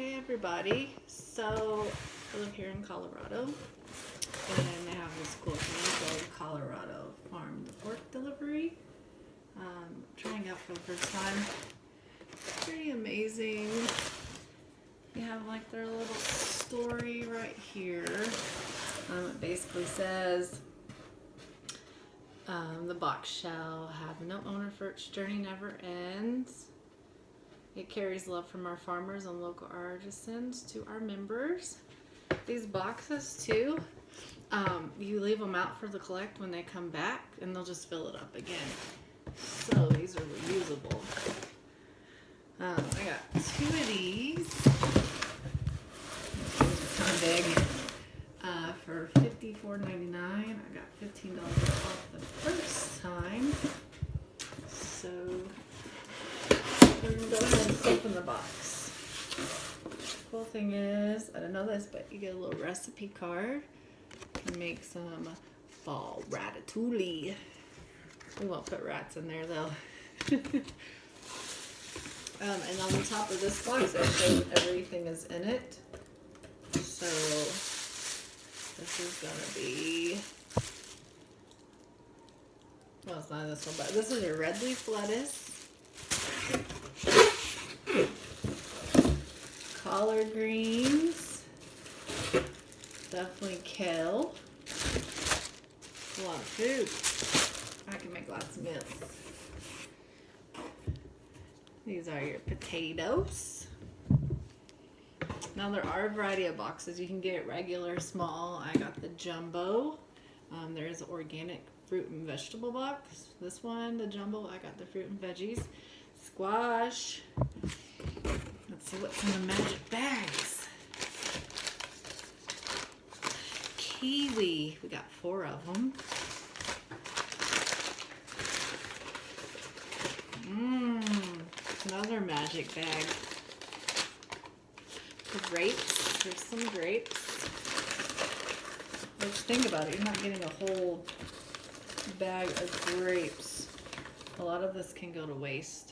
Hey everybody, so I live here in Colorado and they have this cool thing called Colorado Farm to Fork Delivery. Trying out for the first time. It's pretty amazing. You have like their little story right here. It basically says the box shall have no owner for its journey never ends. It carries love from our farmers and local artisans to our members. These boxes too, you leave them out for the collect when they come back and they'll just fill it up again. So these are reusable. I got 2 of these. Kind of big. For $54.99. I got $15 off the first time. So we're gonna go ahead and open the box. Cool thing is, I don't know this, but you get a little recipe card. You can make some fall ratatouille. We won't put rats in there though. And on the top of this box, it shows everything is in it. So this is gonna be, well, it's not this one, but this is your red leaf lettuce, collard greens, definitely kale, a lot of food. I can make lots of meals. These are your potatoes. Now there are a variety of boxes. You can get it regular, small. I got the jumbo. There's an organic fruit and vegetable box. This one, the jumbo, I got the fruit and veggies. Squash. Let's see what's in the magic bags. Kiwi. We got 4 of them. Another magic bag. Grapes. There's some grapes. Let's think about it. You're not getting a whole bag of grapes. A lot of this can go to waste.